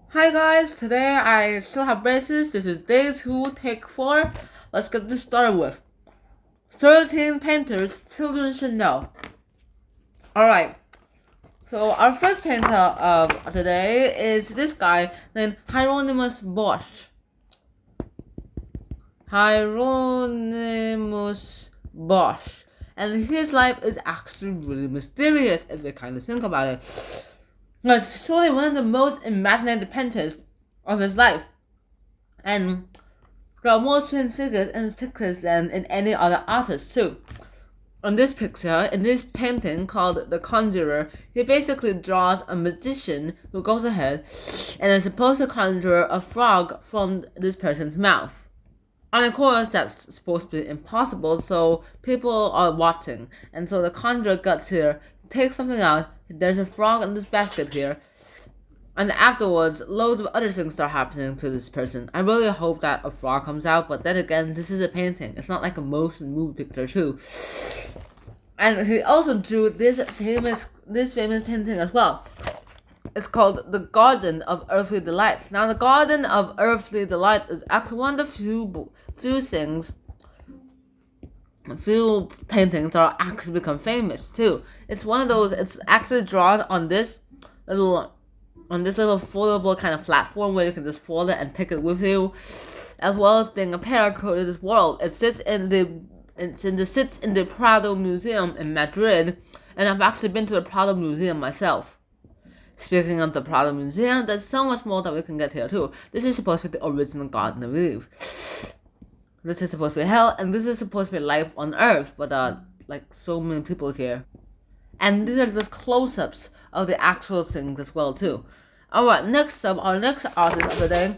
Hi guys, today I still have braces. This is day 2, take 4. Let's get this started with 13 painters children should know. Alright, so our first painter of today is this guy named Hieronymus Bosch. Hieronymus Bosch. And his life is actually really mysterious if you kind of think about it. It's surely one of the most imaginative painters of his life. And there are more strange figures in his pictures than in any other artist too. In this picture, in this painting called The Conjurer, he basically draws a magician who goes ahead and is supposed to conjure a frog from this person's mouth. And of course, that's supposed to be impossible, so people are watching. And so the conjurer gets here, takes something out, there's a frog in this basket here, and afterwards, loads of other things start happening to this person. I really hope that a frog comes out, but then again, this is a painting. It's not like a motion movie picture too. And he also drew this famous painting as well. It's called The Garden of Earthly Delights. Now, the Garden of Earthly Delight is actually one of the few paintings that are actually become famous too. It's one of those. It's actually drawn on this little foldable kind of platform where you can just fold it and take it with you, as well as being a paracord of this world. It sits in the Prado Museum in Madrid, and I've actually been to the Prado Museum myself. Speaking of the Prado Museum, there's so much more that we can get here too. This is supposed to be the original Garden of Eve. This is supposed to be hell, and this is supposed to be life on Earth, but like so many people here. And these are just close-ups of the actual things as well too. Alright, next up, our next artist of the day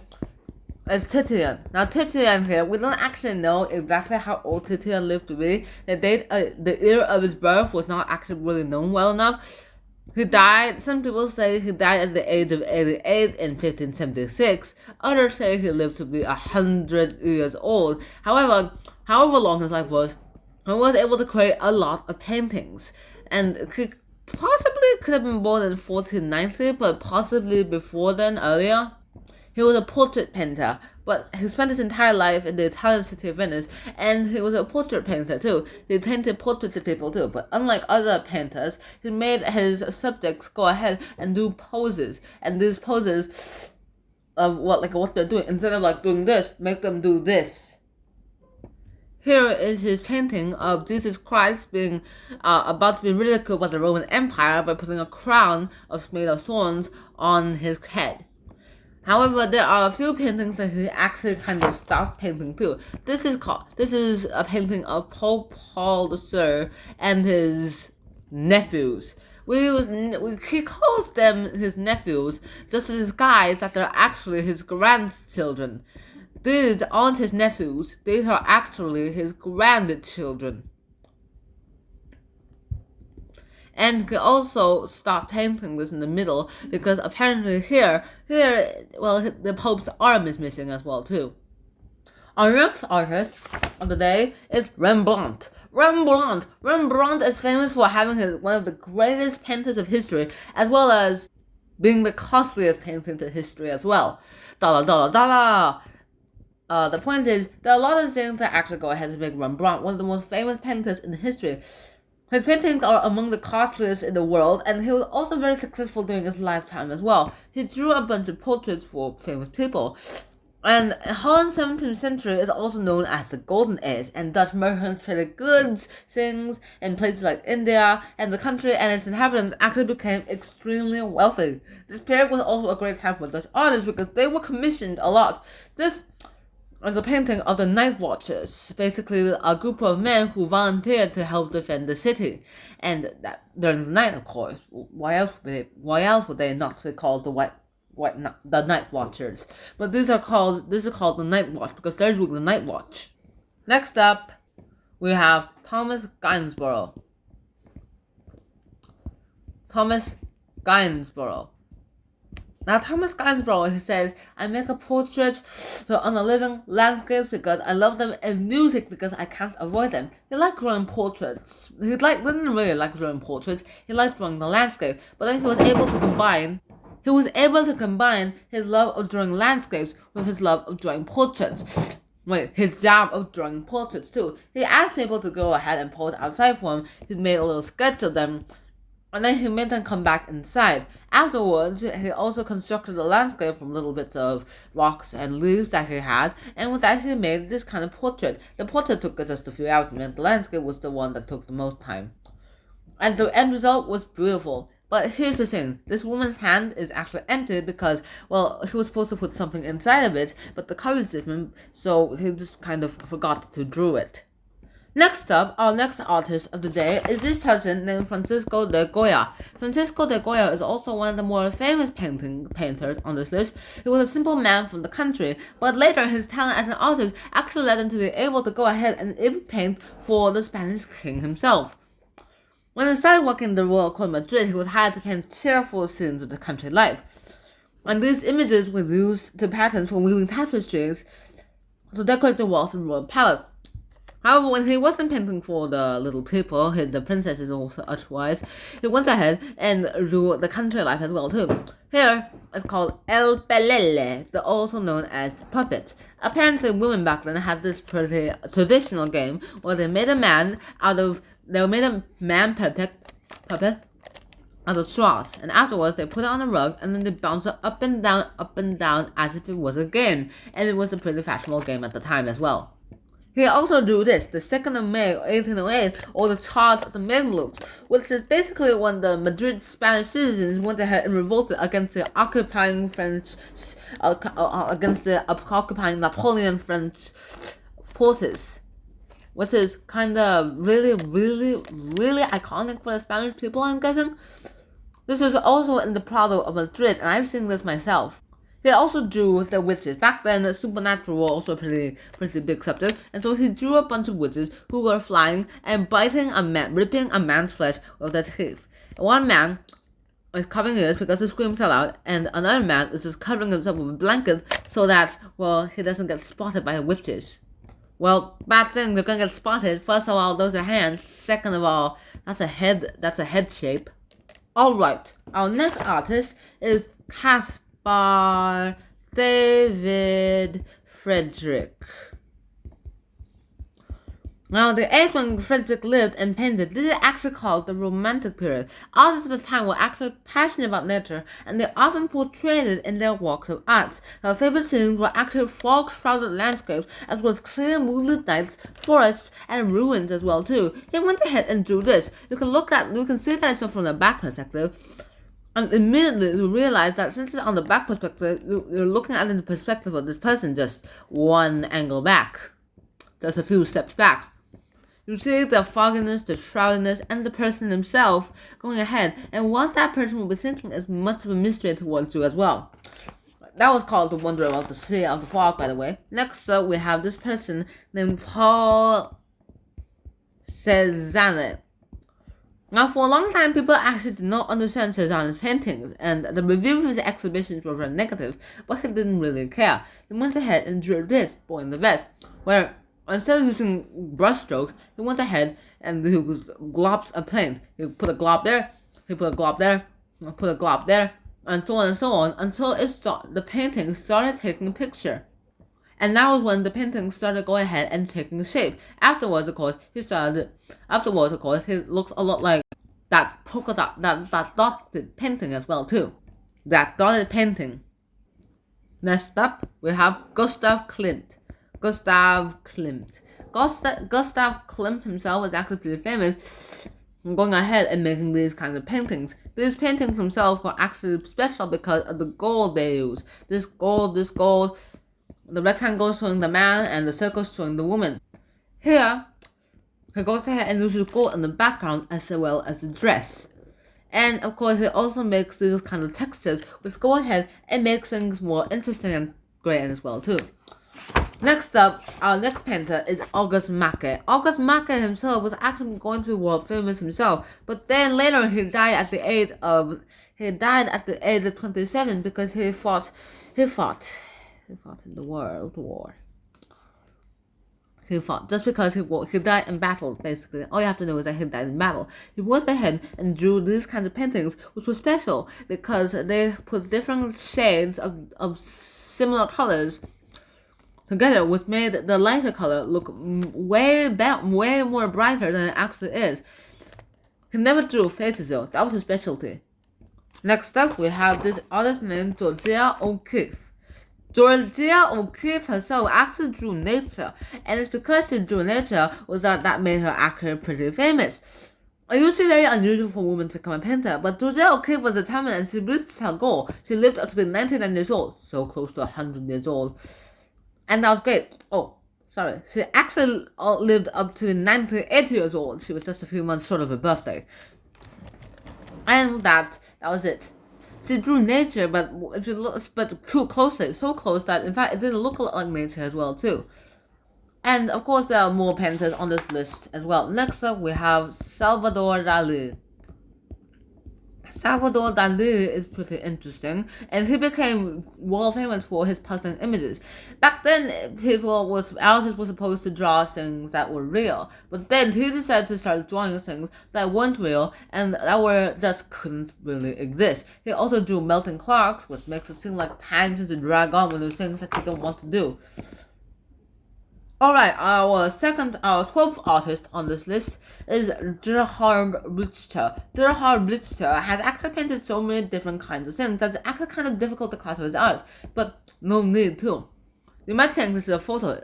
is Titian. Now Titian here, we don't actually know exactly how old Titian lived to be. The year of his birth was not actually really known well enough. He died, some people say he died at the age of 88 in 1576. Others say he lived to be 100 years old. However long his life was, he was able to create a lot of paintings. And he possibly could have been born in 1490, but possibly before then, earlier. He was a portrait painter, but he spent his entire life in the Italian city of Venice, and he was a portrait painter too. He painted portraits of people too, but unlike other painters, he made his subjects go ahead and do poses, and these poses of what they're doing, instead of like doing this, make them do this. Here is his painting of Jesus Christ being about to be ridiculed by the Roman Empire by putting a crown made of thorns on his head. However, there are a few paintings that he actually kind of stopped painting too. This is a painting of Pope Paul III and his nephews. He calls them his nephews just to disguise that they're actually his grandchildren. These aren't his nephews, these are actually his grandchildren. And he also stopped painting this in the middle because apparently the Pope's arm is missing as well too. Our next artist of the day is Rembrandt. Rembrandt is famous for having one of the greatest paintings of history, as well as being the costliest painting to history as well. The point is, there are a lot of things that actually go ahead to make Rembrandt one of the most famous painters in history. His paintings are among the costliest in the world, and he was also very successful during his lifetime as well. He drew a bunch of portraits for famous people. And Holland's 17th century is also known as the Golden Age, and Dutch merchants traded goods, things, in places like India, and the country and its inhabitants actually became extremely wealthy. This period was also a great time for Dutch artists because they were commissioned a lot. This is a painting of the Night Watchers, basically a group of men who volunteered to help defend the city, and that during the night, of course. Why else would they not be called the Night Watchers? But this is called the Night Watch because they're doing the Night Watch. Next up, we have Thomas Gainsborough. Now, Thomas Gainsborough, he says, I make a portrait on the living landscapes because I love them, and music because I can't avoid them. He liked drawing portraits. Didn't really like drawing portraits. He liked drawing the landscape, but then he was able to combine He was able to combine his love of drawing landscapes with his love of drawing portraits. His job of drawing portraits too. He asked people to go ahead and pose outside for him. He made a little sketch of them, and then he made them come back inside. Afterwards, he also constructed a landscape from little bits of rocks and leaves that he had, and with that he made this kind of portrait. The portrait took just a few hours, and the landscape was the one that took the most time. And the end result was beautiful. But here's the thing, this woman's hand is actually empty because, well, he was supposed to put something inside of it, but the color is different, so he just kind of forgot to draw it. Next up, our next artist of the day is this person named Francisco de Goya. Francisco de Goya is also one of the more famous painters on this list. He was a simple man from the country, but later his talent as an artist actually led him to be able to go ahead and even paint for the Spanish king himself. When he started working in the royal court of Madrid, he was hired to paint cheerful scenes of the country life. And these images were used to patterns for weaving tapestries to decorate the walls of the royal palace. However, when he wasn't painting for the little people, the princesses or otherwise, he went ahead and drew the country life as well too. Here, it's called El Pelele, also known as puppets. Apparently, women back then had this pretty traditional game where they made a man puppet out of straws, and afterwards they put it on a rug and then they bounce it up and down as if it was a game, and it was a pretty fashionable game at the time as well. He also drew this, the 2nd of May 1808, or the Charge of the Mamelukes, which is basically when the Madrid Spanish citizens went ahead and revolted against the occupying Napoleon French forces, which is kind of really iconic for the Spanish people, I'm guessing. This is also in the Prado of Madrid, and I've seen this myself. He also drew the witches. Back then, supernatural were also a pretty big subject, and so he drew a bunch of witches who were flying and biting a man, ripping a man's flesh with their teeth. One man is covering his ears because he screams so loud, and another man is just covering himself with a blanket so that, well, he doesn't get spotted by the witches. Well, bad thing, they're gonna get spotted. First of all, those are hands. Second of all, that's a head shape. Alright, our next artist is Caspar David Friedrich. Now, the age when Friedrich lived and painted, this is actually called the Romantic period. Artists at the time were actually passionate about nature, and they often portrayed it in their works of art. Their favorite scenes were actually fog-shrouded landscapes, as well as clear moonlit nights, forests, and ruins as well too. He went ahead and drew this. You can see that it's from the back perspective. And immediately you realize that since it's on the back perspective, you're looking at it in the perspective of this person just one angle back. Just a few steps back. You see the fogginess, the shroudedness, and the person himself going ahead, and what that person will be thinking is much of a mystery towards you as well. That was called The Wonder of the Sea of the Fog, by the way. Next up, we have this person named Paul Cézanne. Now, for a long time, people actually did not understand Cézanne's paintings, and the reviews of his exhibitions were very negative, but he didn't really care. He went ahead and drew this, Boy in the Vest, where instead of using brush strokes, he went ahead and he was globs of paint. He put a glob there, he put a glob there, put a glob there, and so on, until the painting started taking a picture. And that was when the painting started going ahead and taking shape. Afterwards, of course, he looks a lot like that polka dot, that dotted painting as well too. That dotted painting. Next up, we have Gustav Klimt. Gustav Klimt himself was actually pretty famous, going ahead and making these kinds of paintings. These paintings themselves were actually special because of the gold they use. This gold, the rectangle showing the man and the circle showing the woman. Here, he goes ahead and uses gold in the background as well as the dress. And of course, it also makes these kind of textures which go ahead and make things more interesting and great as well too. Next up, our next painter is August Macke. August Macke himself was actually going to be world famous himself, but then later he died at the age of 27 because he fought in the World War. he fought just because he died in battle. Basically, all you have to know is that he died in battle. He went ahead and drew these kinds of paintings, which were special because they put different shades of similar colors together, which made the lighter color look way more brighter than it actually is. He never drew faces though. That was his specialty. Next up, we have this artist named Georgia O'Keeffe. Georgia O'Keeffe herself actually drew nature, and it's because she drew nature that made her actually pretty famous. It used to be very unusual for a woman to become a painter, but Georgia O'Keeffe was determined and she reached her goal. She lived up to be 99 years old, so close to 100 years old. And that was great. Oh, sorry. She actually lived up to 98 years old. She was just a few months short of her birthday. And that was it. She drew nature, but if you look, but too closely, so close that in fact it didn't look like nature as well too. And of course there are more painters on this list as well. Next up we have Salvador Dali. Salvador Dali is pretty interesting, and he became world famous for his puzzling images. Back then, artists were supposed to draw things that were real, but then he decided to start drawing things that weren't real and that just couldn't really exist. He also drew melting clocks, which makes it seem like time seems to drag on when there's things that you don't want to do. Alright, our 12th artist on this list is Gerhard Richter. Gerhard Richter has actually painted so many different kinds of things that it's actually kind of difficult to classify his art, but no need to. You might think this is a photo,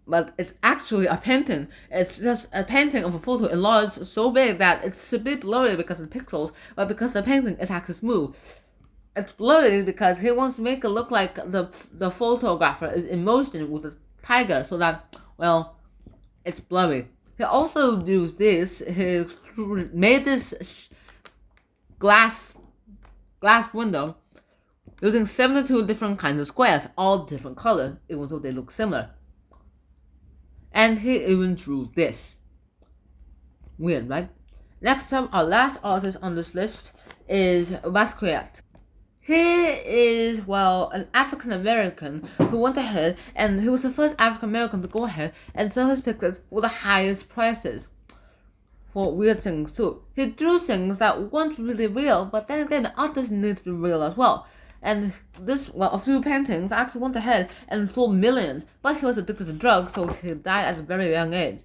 but it's actually a painting. It's just a painting of a photo enlarged so big that it's a bit blurry because of the pixels, but because the painting is actually smooth. It's blurry because he wants to make it look like the photographer is in motion with a tiger, so that, well, it's blurry. He also used this. He made this glass window using 72 different kinds of squares, all different colors, even though they look similar. And he even drew this. Weird, right? Next up, our last artist on this list is Basquiat. He is, an African American who went ahead, and he was the first African American to go ahead and sell his pictures for the highest prices. For weird things too. He drew things that weren't really real, but then again, the artist needs to be real as well. And a few paintings actually went ahead and sold millions, but he was addicted to drugs, so he died at a very young age.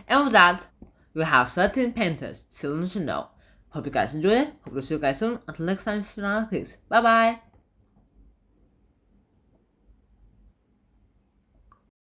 And with that, we have 13 painters children should know. Hope you guys enjoyed it. Hope to see you guys soon. Until next time, peace. Bye bye.